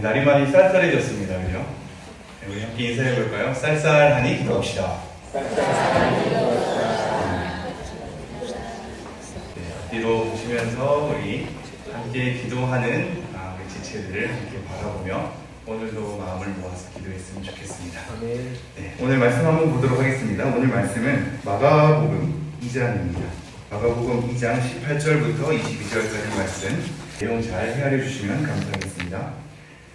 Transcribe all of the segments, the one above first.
날이 많이 쌀쌀해졌습니다. 그죠? 네, 우리 함께 인사해 볼까요? 쌀쌀하니 기도합시다. 앞뒤로 보시면서 우리 함께 기도하는 우리 지체들을 함께 바라보며 오늘도 마음을 모아서 기도했으면 좋겠습니다. 네, 오늘 말씀 한번 보도록 하겠습니다. 오늘 말씀은 마가복음 2장입니다. 마가복음 2장 18절부터 22절까지 말씀 내용 잘 헤아려 주시면 감사하겠습니다.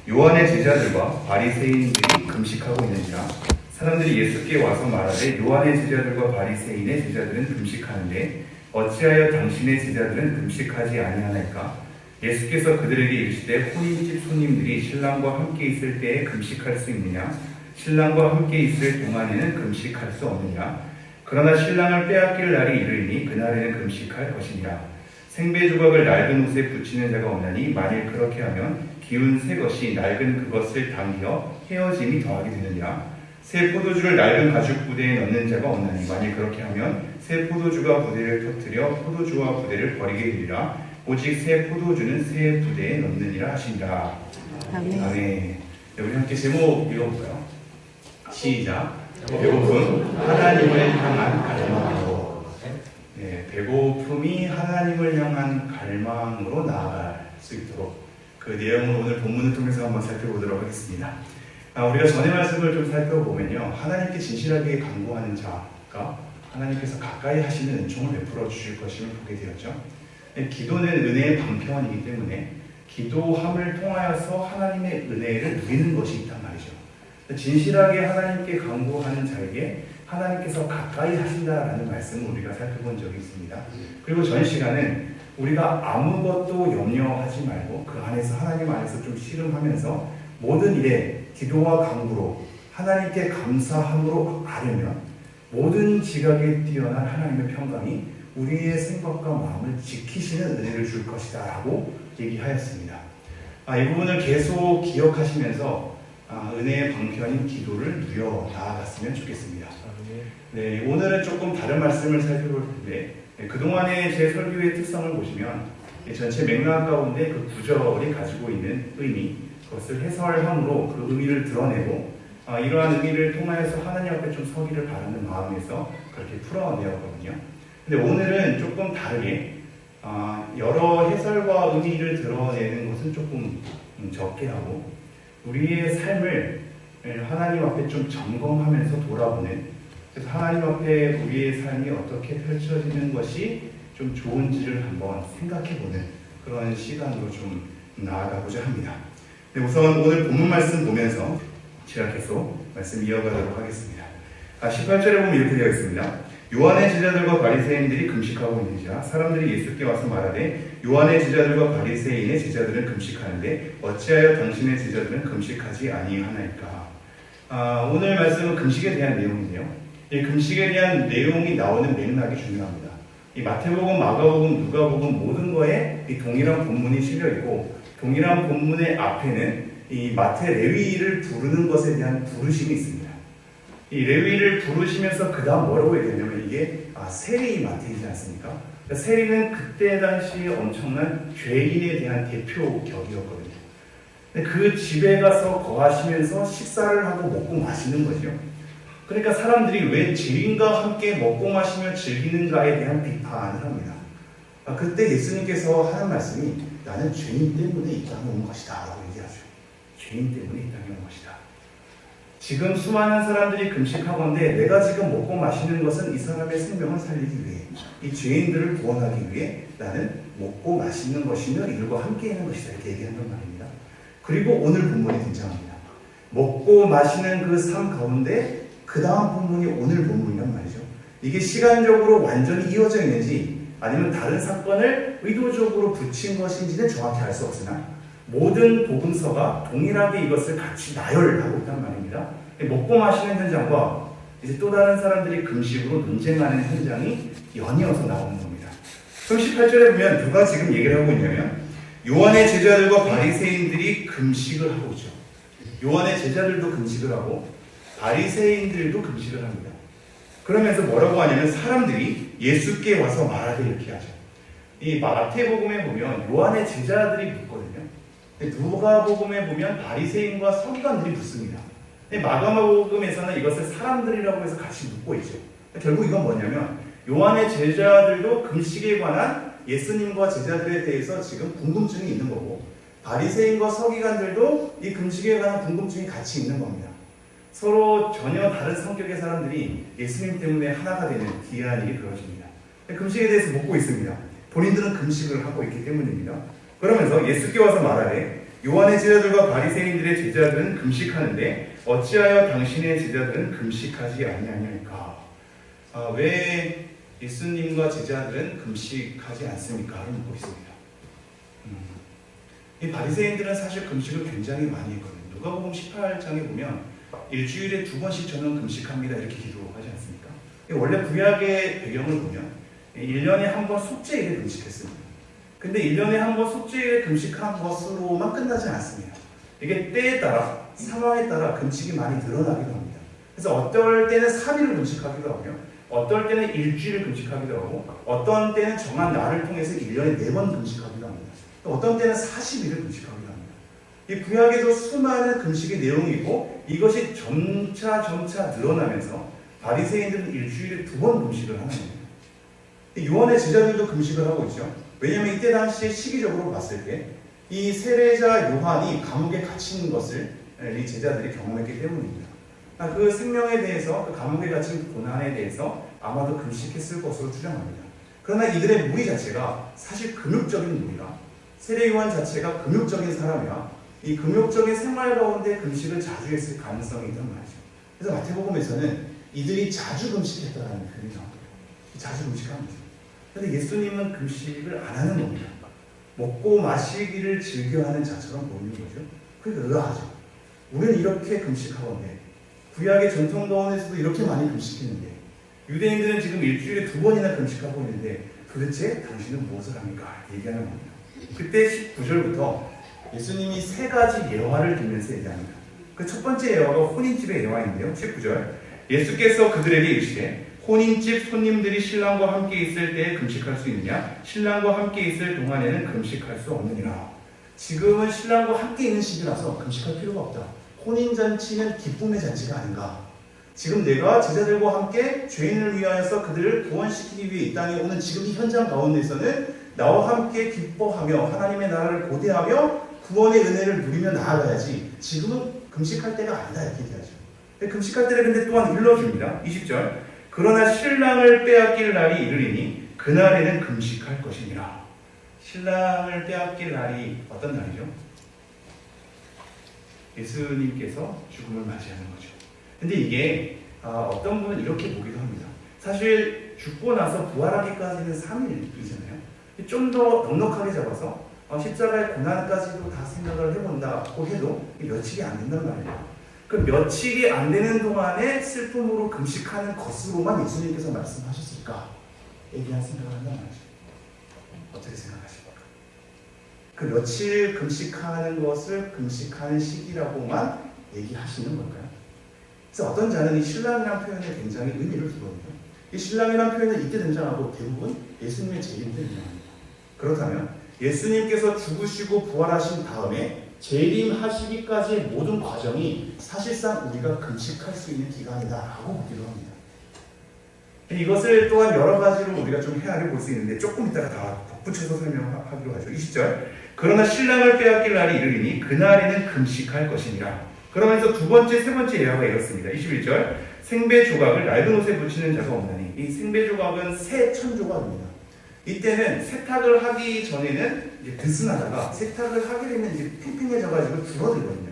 요한의 제자들과 바리새인들이 금식하고 있는지라 사람들이 예수께 와서 말하되 요한의 제자들과 바리새인의 제자들은 금식하는데 어찌하여 당신의 제자들은 금식하지 아니하나이까? 예수께서 그들에게 이르시되 혼인집 손님들이 신랑과 함께 있을 때에 금식할 수 있느냐? 신랑과 함께 있을 동안에는 금식할 수 없느냐? 그러나 신랑을 빼앗길 날이 이르리니 그날에는 금식할 것이니라. 생배 조각을 낡은 옷에 붙이는 자가 없나니 만일 그렇게 하면 기운 새 것이 낡은 그것을 당겨 헤어짐이 더하게 되느니라. 새 포도주를 낡은 가죽 부대에 넣는 자가 없나니 만일 그렇게 하면 새 포도주가 부대를 터뜨려 포도주와 부대를 버리게 되리라. 오직 새 포도주는 새 부대에 넣느니라 하시니라. 아멘. 아멘. 우리 함께 제목 읽어볼까요? 시작. 배고픔 하나님을 향한 갈망으로. 네, 배고픔이 하나님을 향한 갈망으로 나아갈 수 있도록 그 내용을 오늘 본문을 통해서 한번 살펴보도록 하겠습니다. 우리가 전의 말씀을 좀 살펴보면요, 하나님께 진실하게 간구하는 자가 하나님께서 가까이 하시는 은총을 베풀어 주실 것임을 보게 되었죠. 기도는 은혜의 방편이기 때문에 기도함을 통하여서 하나님의 은혜를 누리는 것이 있단 말이죠. 진실하게 하나님께 간구하는 자에게 하나님께서 가까이 하신다라는 말씀을 우리가 살펴본 적이 있습니다. 그리고 전 시간은 우리가 아무것도 염려하지 말고 그 안에서 하나님 안에서 좀 씨름하면서 모든 일에 기도와 간구로 하나님께 감사함으로 아뢰면 모든 지각에 뛰어난 하나님의 평강이 우리의 생각과 마음을 지키시는 은혜를 줄 것이다 라고 얘기하였습니다. 이 부분을 계속 기억하시면서 은혜의 방편인 기도를 누려 나아갔으면 좋겠습니다. 네, 오늘은 조금 다른 말씀을 살펴볼 텐데 그동안의 제 설교의 특성을 보시면 전체 맥락 가운데 그 구절이 가지고 있는 의미, 그것을 해설함으로 그 의미를 드러내고 이러한 의미를 통하여서 하나님 앞에 좀 서기를 바라는 마음에서 그렇게 풀어내었거든요. 근데 오늘은 조금 다르게 여러 해설과 의미를 드러내는 것은 조금 적게 하고 우리의 삶을 하나님 앞에 좀 점검하면서 돌아보는, 그래서 하나님 앞에 우리의 삶이 어떻게 펼쳐지는 것이 좀 좋은지를 한번 생각해보는 그런 시간으로 좀 나아가고자 합니다. 네, 우선 오늘 본문 말씀 보면서 제가 계속 말씀 이어가도록 하겠습니다. 18절에 보면 이렇게 되어 있습니다. 요한의 제자들과 바리새인들이 금식하고 있는지라 사람들이 예수께 와서 말하되 요한의 제자들과 바리새인의 제자들은 금식하는데 어찌하여 당신의 제자들은 금식하지 아니하나이까? 오늘 말씀은 금식에 대한 내용인데요. 이 금식에 대한 내용이 나오는 맥락이 중요합니다. 이 마태복음, 마가복음, 누가복음 모든 거에 이 동일한 본문이 실려 있고 동일한 본문의 앞에는 이 마태 레위를 부르는 것에 대한 부르심이 있습니다. 이 레위를 부르시면서 그 다음 뭐라고 얘기하냐면 이게 세리 마태이지 않습니까? 그러니까 세리는 그때 당시에 엄청난 죄인에 대한 대표 격이었거든요. 근데 그 집에 가서 거하시면서 식사를 하고 먹고 마시는 거죠. 그러니까 사람들이 왜 죄인과 함께 먹고 마시며 즐기는가에 대한 비판을 합니다. 그때 예수님께서 하는 말씀이 나는 죄인 때문에 이 땅에 온 것이다 라고 얘기하죠. 죄인 때문에 이 땅에 온 것이다. 지금 수많은 사람들이 금식하건대 내가 지금 먹고 마시는 것은 이 사람의 생명을 살리기 위해, 이 죄인들을 구원하기 위해 나는 먹고 마시는 것이며 이들과 함께 있는 것이다 이렇게 얘기한단 말입니다. 그리고 오늘 본문이 등장합니다. 먹고 마시는 그 삶 가운데 그 다음 본문이 오늘 본문이란 말이죠. 이게 시간적으로 완전히 이어져 있는지 아니면 다른 사건을 의도적으로 붙인 것인지는 정확히 알 수 없으나 모든 복음서가 동일하게 이것을 같이 나열하고 있단 말입니다. 먹고 마시는 현장과 이제 또 다른 사람들이 금식으로 논쟁하는 현장이 연이어서 나오는 겁니다. 18절에 보면 누가 지금 얘기를 하고 있냐면 요한의 제자들과 바리새인들이 금식을 하고 있죠. 요한의 제자들도 금식을 하고 바리새인들도 금식을 합니다. 그러면서 뭐라고 하냐면 사람들이 예수께 와서 말하되 이렇게 하죠. 이 마태복음에 보면 요한의 제자들이 묻거든요. 누가복음에 보면 바리새인과 서기관들이 묻습니다. 마가복음에서는 이것을 사람들이라고 해서 같이 묻고 있죠. 결국 이건 뭐냐면 요한의 제자들도 금식에 관한 예수님과 제자들에 대해서 지금 궁금증이 있는 거고, 바리새인과 서기관들도 이 금식에 관한 궁금증이 같이 있는 겁니다. 서로 전혀 다른 성격의 사람들이 예수님 때문에 하나가 되는 기이한 일이 벌어집니다. 금식에 대해서 묻고 있습니다. 본인들은 금식을 하고 있기 때문입니다. 그러면서 예수께 와서 말하되 요한의 제자들과 바리새인들의 제자들은 금식하는데 어찌하여 당신의 제자들은 금식하지 아니하냐니까. 왜 예수님과 제자들은 금식하지 않습니까? 라고 묻고 있습니다. 이 바리새인들은 사실 금식을 굉장히 많이 했거든요. 누가복음 18장에 보면 일주일에 2번씩 저는 금식합니다 이렇게 기도하지 않습니까? 원래 구약의 배경을 보면 1년에 한 번 속죄일에 금식했습니다. 근데 1년에 한 번 속죄일에 금식한 것으로만 끝나지 않습니다. 이게 때에 따라, 상황에 따라 금식이 많이 늘어나기도 합니다. 그래서 어떨 때는 3일을 금식하기도 하고요, 어떨 때는 일주일을 금식하기도 하고, 어떤 때는 정한 날을 통해서 1년에 4번 금식하기도 합니다. 어떤 때는 40일을 금식하기도 합니다. 이 구약에도 수많은 금식의 내용이 있고, 이것이 점차 늘어나면서 바리새인들은 일주일에 2번 금식을 하는 겁니다. 요한의 제자들도 금식을 하고 있죠. 왜냐하면 이때 당시에 시기적으로 봤을 때 이 세례자 요한이 감옥에 갇힌 것을 이 제자들이 경험했기 때문입니다. 그 생명에 대해서, 그 감옥에 갇힌 고난에 대해서 아마도 금식했을 것으로 추정합니다. 그러나 이들의 무리 자체가 사실 금욕적인 무리라, 세례 요한 자체가 금욕적인 사람이라 이 금욕적인 생활 가운데 금식을 자주 했을 가능성이 있단 말이죠. 그래서 마태복음에서는 이들이 자주 금식했다는 표현이 나옵니다. 자주 금식합니다. 그런데 예수님은 금식을 안 하는 겁니다. 먹고 마시기를 즐겨하는 자처럼 보이는 거죠. 그러니까 의아하죠. 우리는 이렇게 금식하건데, 구약의 전통 가운데서도 이렇게 많이 금식했는데, 유대인들은 지금 일주일에 2번이나 금식하고 있는데 도대체 당신은 무엇을 합니까? 얘기하는 겁니다. 그때 19절부터 예수님이 3가지 예화를 들면서 얘기합니다. 그 첫 번째 예화가 혼인집의 예화인데요. 19절, 예수께서 그들에게 이르시되 혼인집 손님들이 신랑과 함께 있을 때에 금식할 수 있느냐? 신랑과 함께 있을 동안에는 금식할 수 없느니라. 지금은 신랑과 함께 있는 시기라서 금식할 필요가 없다. 혼인잔치는 기쁨의 잔치가 아닌가. 지금 내가 제자들과 함께 죄인을 위하여서 그들을 구원시키기 위해 이 땅에 오는 지금 이 현장 가운데서는 나와 함께 기뻐하며 하나님의 나라를 고대하며 구원의 은혜를 누리며 나아가야지, 지금은 금식할 때가 아니다 이렇게 얘기하죠. 금식할 때를 근데 또한 일러줍니다. 20절, 그러나 신랑을 빼앗길 날이 이르리니 그날에는 금식할 것이니라. 신랑을 빼앗길 날이 어떤 날이죠? 예수님께서 죽음을 맞이하는 거죠. 근데 이게 어떤 분은 이렇게 보기도 합니다. 사실 죽고 나서 부활하기까지는 3일이잖아요. 좀 더 넉넉하게 잡아서 십자가의 고난까지도 다 생각을 해본다고 해도 며칠이 안 된단 말이에요. 그 며칠이 안 되는 동안에 슬픔으로 금식하는 것으로만 예수님께서 말씀하셨을까? 얘기한 생각을 한단 말이죠. 어떻게 생각하십니까? 그 며칠 금식하는 것을 금식하는 시기라고만 얘기하시는 걸까요? 그래서 어떤 자는 이 신랑이라는 표현에 굉장히 의미를 두거든요. 이 신랑이라는 표현은 이때 등장하고 대부분 예수님의 재림 때 등장합니다. 그렇다면 예수님께서 죽으시고 부활하신 다음에 재림하시기까지의 모든 과정이 사실상 우리가 금식할 수 있는 기간이다라고 보기도 합니다. 이것을 또한 여러 가지로 우리가 좀 헤아려 볼 수 있는데 조금 이따가 다 덧붙여서 설명하기로 하죠. 20절, 그러나 신랑을 빼앗길 날이 이르리니 그날에는 금식할 것이니라. 그러면서 두 번째, 세 번째 예화가 이렇습니다. 21절, 생배 조각을 낡은 옷에 붙이는 자가 없나니. 이 생배 조각은 새 천조각입니다. 이때는 세탁을 하기 전에는 이제 드스나다가 세탁을 하게 되면 이제 팽팽해져가지고 줄어들거든요.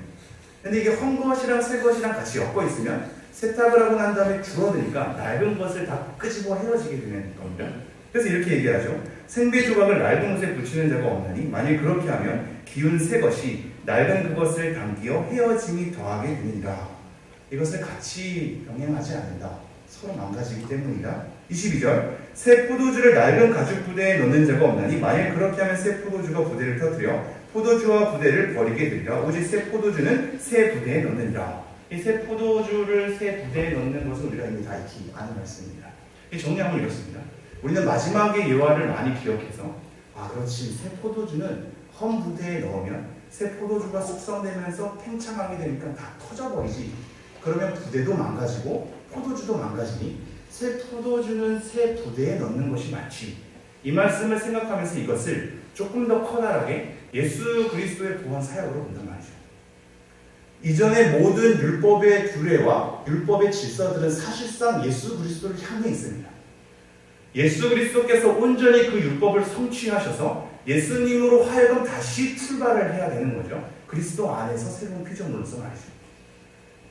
근데 이게 헌 것이랑 새 것이랑 같이 엮어 있으면 세탁을 하고 난 다음에 줄어드니까 낡은 것을 다 끄집어 헤어지게 되는 겁니다. 그래서 이렇게 얘기하죠. 생배 조각을 낡은 옷에 붙이는 자가 없나니 만일 그렇게 하면 기운 새 것이 낡은 그것을 당기어 헤어짐이 더하게 되니라. 이것을 같이 병행하지 않는다. 서로 망가지기 때문이다. 22절, 새 포도주를 낡은 가죽 부대에 넣는 자가 없나니 만일 그렇게 하면 새 포도주가 부대를 터뜨려 포도주와 부대를 버리게 되리라. 오직 새 포도주는 새 부대에 넣느니라. 이 새 포도주를 새 부대에 넣는 것은 우리가 이미 다 익히 아는 말씀입니다. 이 정리하면 이렇습니다. 우리는 마지막의 예화를 많이 기억해서 그렇지, 새 포도주는 헌 부대에 넣으면 새 포도주가 숙성되면서 팽창하게 되니까 다 터져버리지. 그러면 부대도 망가지고 포도주도 망가지니 새 포도주는 새 부대에 넣는 것이 맞지. 이 말씀을 생각하면서 이것을 조금 더 커다랗게 예수 그리스도의 구원 사역으로 본단 말이죠. 이전의 모든 율법의 규례와 율법의 질서들은 사실상 예수 그리스도를 향해 있습니다. 예수 그리스도께서 온전히 그 율법을 성취하셔서 예수님으로 하여금 다시 출발을 해야 되는 거죠. 그리스도 안에서 새로운 피조물로서 말이죠.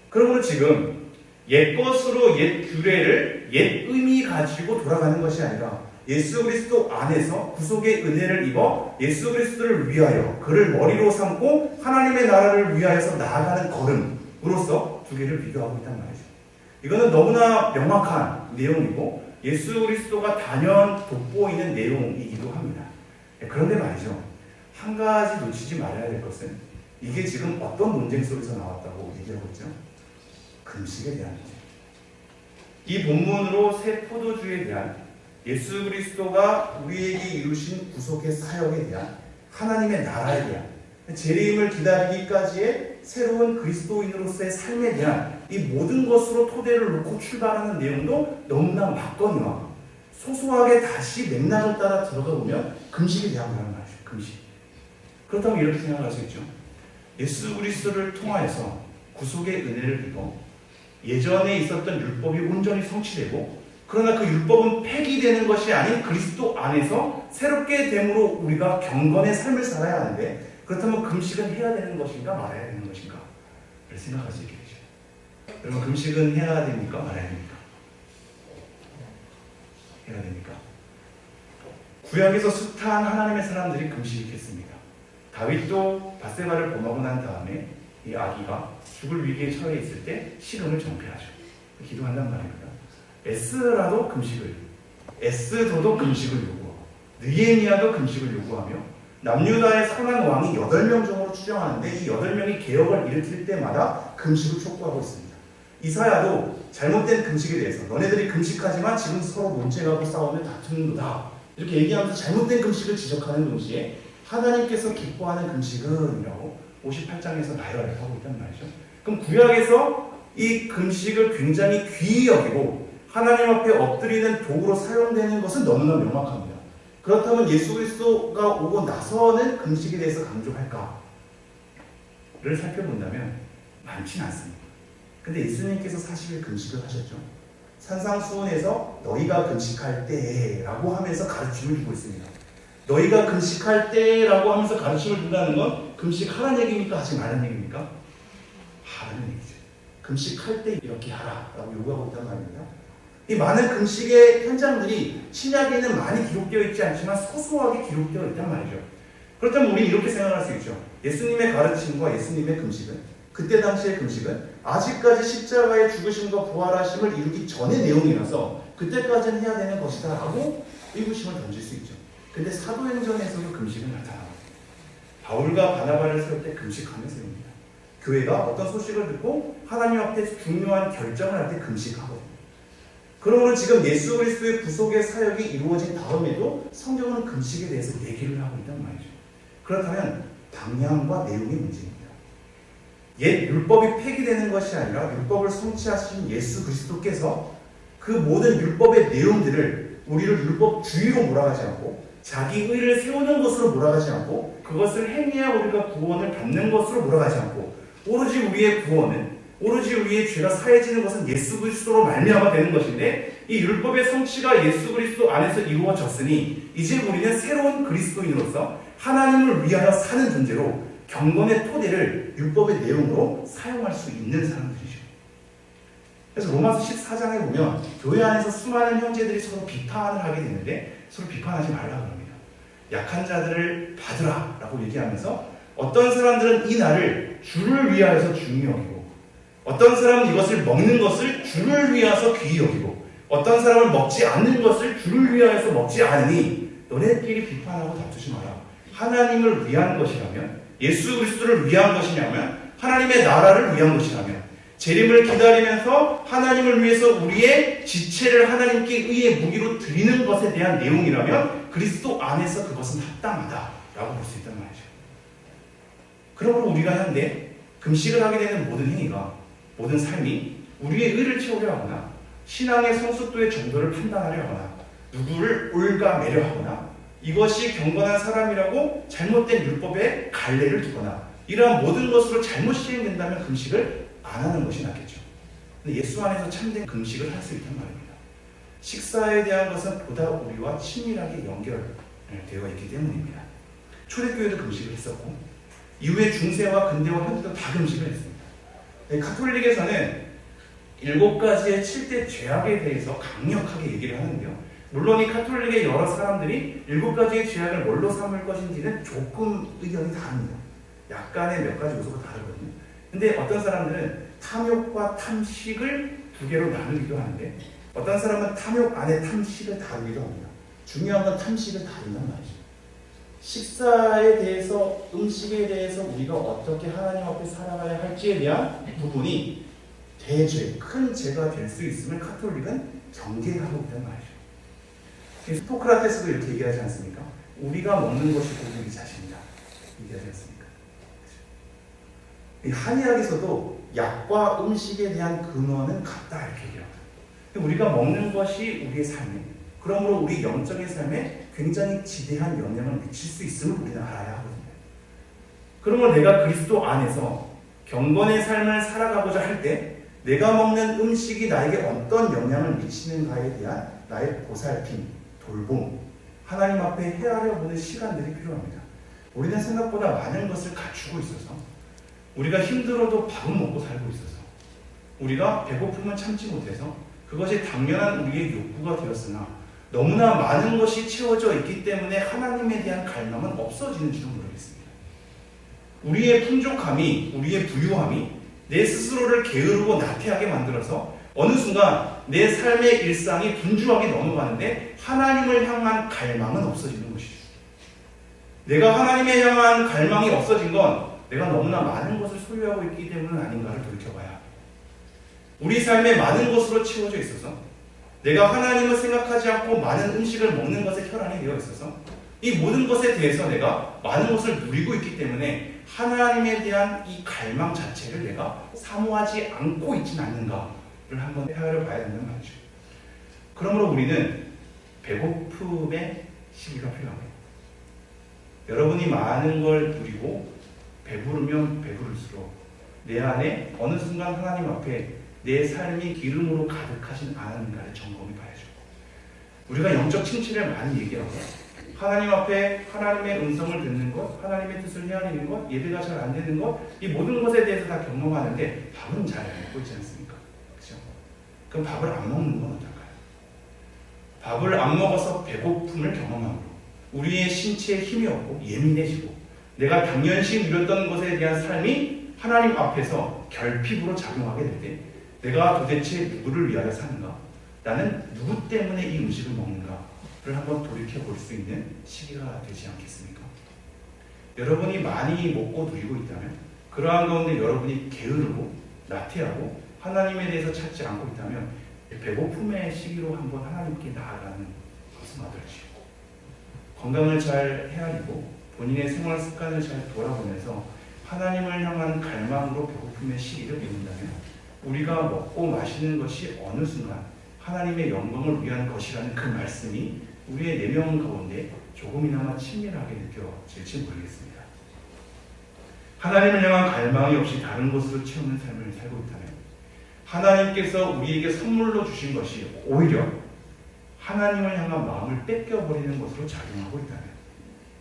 그러므로 지금 옛 것으로 옛 규례를 옛 의미 가지고 돌아가는 것이 아니라 예수 그리스도 안에서 구속의 은혜를 입어 예수 그리스도를 위하여 그를 머리로 삼고 하나님의 나라를 위하여서 나아가는 걸음으로서 두 개를 비교하고 있단 말이죠. 이거는 너무나 명확한 내용이고 예수 그리스도가 단연 돋보이는 내용이기도 합니다. 그런데 말이죠. 한 가지 놓치지 말아야 될 것은 이게 지금 어떤 논쟁 속에서 나왔다고 얘기하고 있죠? 금식에 대한 문제. 이 본문으로 새 포도주에 대한 예수 그리스도가 우리에게 이루신 구속의 사역에 대한 하나님의 나라에 대한 재림을 기다리기까지의 새로운 그리스도인으로서의 삶에 대한 이 모든 것으로 토대를 놓고 출발하는 내용도 너무나 막거니와 소소하게 다시 맥락을 따라 들어가 보면 금식에 대한 거라는 말이죠. 금식. 그렇다면 이렇게 생각할 수 있죠. 예수 그리스도를 통하여서 구속의 은혜를 입어 예전에 있었던 율법이 온전히 성취되고 그러나 그 율법은 폐기되는 것이 아닌 그리스도 안에서 새롭게 됨으로 우리가 경건의 삶을 살아야 하는데 그렇다면 금식은 해야 되는 것인가 말아야 되는 것인가 를 생각할 수 있게 되죠. 여러분 금식은 해야 됩니까 말아야 됩니까? 해야 됩니까? 구약에서 숱한 하나님의 사람들이 금식했습니다. 다윗도 밧세바를 범하고 난 다음에 이 아기가 죽을 위기에 처해 있을 때 시름을 정폐하죠. 기도한단 말입니다. 에스라도 금식을, 에스더도 금식을 요구하고 느헤미야도 금식을 요구하며 남유다의 선한 왕이 8명 정도로 추정하는데 이 8명이 개혁을 일으킬 때마다 금식을 촉구하고 있습니다. 이사야도 잘못된 금식에 대해서 너네들이 금식하지만 지금 서로 논쟁하고 싸우며 다투는도다 이렇게 얘기하면서 잘못된 금식을 지적하는 동시에 하나님께서 기뻐하는 금식은 이라고 58장에서 나열을 하고 있단 말이죠. 그럼 구약에서 이 금식을 굉장히 귀히 여기고 하나님 앞에 엎드리는 도구로 사용되는 것은 너무나 명확합니다. 그렇다면 예수 그리스도가 오고 나서는 금식에 대해서 강조할까를 살펴본다면 많지는 않습니다. 근데 예수님께서 40일 금식을 하셨죠. 산상수훈에서 너희가 금식할 때라고 하면서 가르침을 주고 있습니다. 너희가 금식할 때라고 하면서 가르침을 준다는 건 금식하라는 얘기입니까? 하지 말라는 얘기입니까? 하라는 얘기죠. 금식할 때 이렇게 하라라고 요구하고 있단 말입니다. 이 많은 금식의 현장들이 신약에는 많이 기록되어 있지 않지만 소소하게 기록되어 있단 말이죠. 그렇다면 우리 이렇게 생각할 수 있죠. 예수님의 가르침과 예수님의 금식은 그때 당시의 금식은 아직까지 십자가의 죽으심과 부활하심을 이루기 전의 내용이라서 그때까지는 해야 되는 것이다 라고 의구심을 던질 수 있죠. 근데 사도행전에서도 금식은 나타납니다. 바울과 바나바를 세울 때 금식하며 세웁니다. 교회가 어떤 소식을 듣고 하나님 앞에 중요한 결정을 할 때 금식하거든요. 그러므로 지금 예수 그리스도의 구속의 사역이 이루어진 다음에도 성경은 금식에 대해서 얘기를 하고 있단 말이죠. 그렇다면 방향과 내용의 문제입니다. 옛 율법이 폐기되는 것이 아니라 율법을 성취하신 예수 그리스도께서 그 모든 율법의 내용들을 우리를 율법주의로 몰아가지 않고 자기 의를 세우는 것으로 몰아가지 않고 그것을 행해야 우리가 구원을 받는 것으로 몰아가지 않고 오로지 우리의 구원은 오로지 우리의 죄가 사해지는 것은 예수 그리스도로 말미암아 되는 것인데 이 율법의 성취가 예수 그리스도 안에서 이루어졌으니 이제 우리는 새로운 그리스도인으로서 하나님을 위하여 사는 존재로 경건의 토대를 율법의 내용으로 사용할 수 있는 사람들이죠. 그래서 로마서 14장에 보면 교회 안에서 수많은 형제들이 서로 비판을 하게 되는데 서로 비판하지 말라 그럽니다. 약한 자들을 받으라 라고 얘기하면서 어떤 사람들은 이 날을 주를 위하여서 중히 여기고 어떤 사람은 이것을 먹는 것을 주를 위하여서 귀히 여기고 어떤 사람은 먹지 않는 것을 주를 위하여서 먹지 않으니 너네끼리 비판하고 다투지 마라. 하나님을 위한 것이라면 예수 그리스도를 위한 것이냐면 하나님의 나라를 위한 것이라면 재림을 기다리면서 하나님을 위해서 우리의 지체를 하나님께 의의 무기로 드리는 것에 대한 내용이라면 그리스도 안에서 그것은 합당하다라고 볼 수 있단 말이죠. 그러므로 우리가 현대 금식을 하게 되는 모든 행위가, 모든 삶이 우리의 의를 채우려 하거나 신앙의 성숙도의 정도를 판단하려 하거나 누구를 올가매려 하거나 이것이 경건한 사람이라고 잘못된 율법에 갈래를 두거나 이러한 모든 것으로 잘못 시행된다면 금식을 안 하는 것이 낫겠죠. 근데 예수 안에서 참된 금식을 할 수 있단 말입니다. 식사에 대한 것은 보다 우리와 친밀하게 연결되어 있기 때문입니다. 초대교회도 금식을 했었고 이후에 중세와 근대와 현대도 다 금식을 했습니다. 가톨릭에서는 7가지의 7대 죄악에 대해서 강력하게 얘기를 하는데요. 물론 이 가톨릭의 여러 사람들이 7가지의 죄악을 뭘로 삼을 것인지는 조금 의견이 다릅니다. 약간의 몇 가지 요소가 다르거든요. 근데 어떤 사람들은 탐욕과 탐식을 2개로 나누기도 하는데 어떤 사람은 탐욕 안에 탐식을 다루기도 합니다. 중요한 건 탐식을 다룬단 말이죠. 식사에 대해서, 음식에 대해서 우리가 어떻게 하나님 앞에 살아가야 할지에 대한 부분이 대죄, 큰 죄가 될 수 있음을 가톨릭은 경계하고 있단 말이죠. 히포크라테스도 이렇게 얘기하지 않습니까? 우리가 먹는 것이 곧 우리 자신이다. 얘기하지 않습니까? 한의학에서도 약과 음식에 대한 근원은 같다 이렇게 얘기합니다. 우리가 먹는 것이 우리의 삶에, 그러므로 우리 영적인 삶에 굉장히 지대한 영향을 미칠 수 있음을 우리는 알아야 하거든요. 그러면 내가 그리스도 안에서 경건의 삶을 살아가고자 할 때 내가 먹는 음식이 나에게 어떤 영향을 미치는가에 대한 나의 보살핌, 돌봄, 하나님 앞에 헤아려 보는 시간들이 필요합니다. 우리는 생각보다 많은 것을 갖추고 있어서 우리가 힘들어도 밥은 먹고 살고 있어서 우리가 배고픔을 참지 못해서 그것이 당연한 우리의 욕구가 되었으나 너무나 많은 것이 채워져 있기 때문에 하나님에 대한 갈망은 없어지는지도 모르겠습니다. 우리의 풍족함이, 우리의 부유함이 내 스스로를 게으르고 나태하게 만들어서 어느 순간 내 삶의 일상이 분주하게 넘어가는데 하나님을 향한 갈망은 없어지는 것이죠. 내가 하나님에 향한 갈망이 없어진 건 내가 너무나 많은 것을 소유하고 있기 때문은 아닌가를 돌이켜봐야 합니다. 우리 삶에 많은 것으로 채워져 있어서 내가 하나님을 생각하지 않고 많은 음식을 먹는 것에 혈안이 되어 있어서 이 모든 것에 대해서 내가 많은 것을 누리고 있기 때문에 하나님에 대한 이 갈망 자체를 내가 사모하지 않고 있지는 않는가를 한번 헤아려 봐야 된다는 말이죠. 그러므로 우리는 배고픔의 시기가 필요합니다. 여러분이 많은 걸 누리고 배부르면 배부를수록 내 안에 어느 순간 하나님 앞에 내 삶이 기름으로 가득하진 않은가를 점검해 봐야죠. 우리가 영적 침체를 많이 얘기하고 하나님 앞에 하나님의 음성을 듣는 것, 하나님의 뜻을 헤아리는 것, 예배가 잘 안 되는 것, 이 모든 것에 대해서 다 경험하는데 밥은 잘 안 먹고 있지 않습니까? 그렇죠? 그럼 밥을 안 먹는 건 어떨까요? 밥을 안 먹어서 배고픔을 경험함으로 우리의 신체에 힘이 없고 예민해지고 내가 당연시 누렸던 것에 대한 삶이 하나님 앞에서 결핍으로 작용하게 될 때 내가 도대체 누구를 위하여 사는가? 나는 누구 때문에 이 음식을 먹는가를 한번 돌이켜볼 수 있는 시기가 되지 않겠습니까? 여러분이 많이 먹고 누리고 있다면 그러한 가운데 여러분이 게으르고 나태하고 하나님에 대해서 찾지 않고 있다면 배고픔의 시기로 한번 하나님께 나아가는 것은 어떨지. 건강을 잘 헤아리고 본인의 생활 습관을 잘 돌아보면서 하나님을 향한 갈망으로 배고픔의 시기를 이룬다면 우리가 먹고 마시는 것이 어느 순간 하나님의 영광을 위한 것이라는 그 말씀이 우리의 내면 가운데 조금이나마 친밀하게 느껴질지 모르겠습니다. 하나님을 향한 갈망이 없이 다른 것으로 채우는 삶을 살고 있다면 하나님께서 우리에게 선물로 주신 것이 오히려 하나님을 향한 마음을 뺏겨버리는 것으로 작용하고 있다면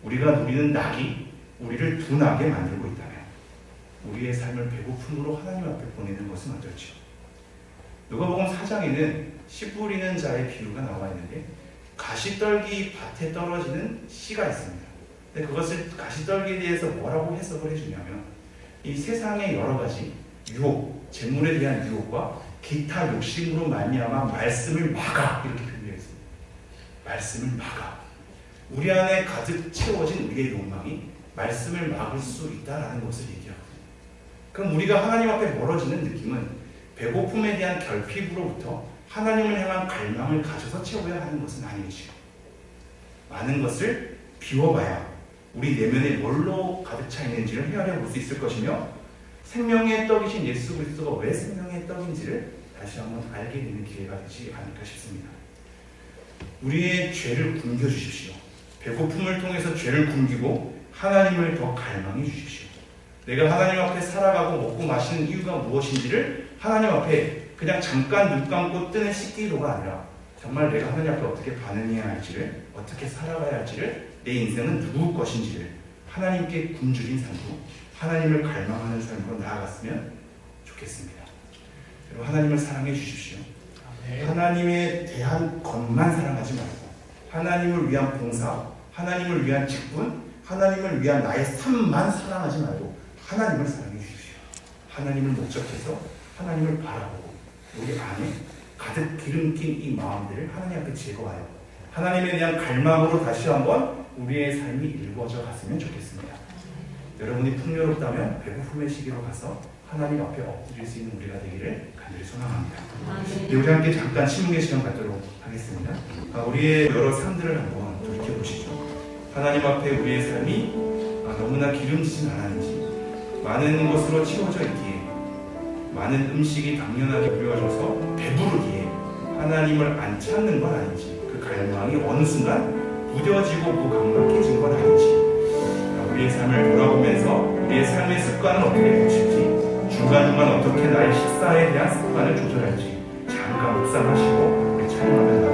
우리가 누리는 낙이 우리를 둔하게 만들고 있다면 우리의 삶을 배고픔으로 하나님 앞에 보내는 것은 어떨지요? 누가복음 4장에는 씨 뿌리는 자의 비유가 나와 있는데 가시떨기 밭에 떨어지는 씨가 있습니다. 근데 그것을 가시떨기에 대해서 뭐라고 해석을 해주냐면 이 세상의 여러 가지 유혹, 재물에 대한 유혹과 기타 욕심으로 말미암아 말씀을 막아 이렇게 표현했습니다. 말씀을 막아. 우리 안에 가득 채워진 우리의 욕망이 말씀을 막을 수 있다라는 것을 얘기하거든요. 그럼 우리가 하나님 앞에 멀어지는 느낌은 배고픔에 대한 결핍으로부터 하나님을 향한 갈망을 가져서 채워야 하는 것은 아니지요. 많은 것을 비워봐야 우리 내면에 뭘로 가득 차 있는지를 헤아려 볼 수 있을 것이며 생명의 떡이신 예수 그리스도가 왜 생명의 떡인지를 다시 한번 알게 되는 기회가 되지 않을까 싶습니다. 우리의 죄를 굶겨주십시오. 배고픔을 통해서 죄를 굶기고 하나님을 더 갈망해 주십시오. 내가 하나님 앞에 살아가고 먹고 마시는 이유가 무엇인지를 하나님 앞에 그냥 잠깐 눈 감고 뜨는 씻기도가 아니라 정말 내가 하나님 앞에 어떻게 반응해야 할지를, 어떻게 살아가야 할지를, 내 인생은 누구 것인지를 하나님께 굶주린 삶으로, 하나님을 갈망하는 삶으로 나아갔으면 좋겠습니다. 여러분, 하나님을 사랑해 주십시오. 하나님에 대한 것만 사랑하지 말고 하나님을 위한 봉사, 하나님을 위한 직분, 하나님을 위한 나의 삶만 사랑하지 말고 하나님을 사랑해 주십시오. 하나님을 목적해서 하나님을 바라보고 우리 안에 가득 기름낀 이 마음들을 하나님 앞에 제거하여 하나님에 대한 갈망으로 다시 한번 우리의 삶이 일궈져 갔으면 좋겠습니다. 여러분이 풍요롭다면 배고픔의 시기로 가서 하나님 앞에 엎드릴 수 있는 우리가 되기를 간절히 소망합니다. 우리 함께 잠깐 침묵의 시간 갖도록 하겠습니다. 우리의 여러 삶들을 한번 돌이켜보시죠. 하나님 앞에 우리의 삶이 너무나 기름지진 않았는지, 많은 것으로 채워져 있기에, 많은 음식이 당연하게 우려져서 배부르기에 하나님을 안 찾는 건 아닌지, 그 갈망이 어느 순간 무뎌지고 무감각해진 건 아닌지, 우리의 삶을 돌아보면서 우리의 삶의 습관은 어떻게 고칠지, 중간중간 어떻게 나의 식사에 대한 습관을 조절할지 잠깐 묵상하시고 우리 찬양하면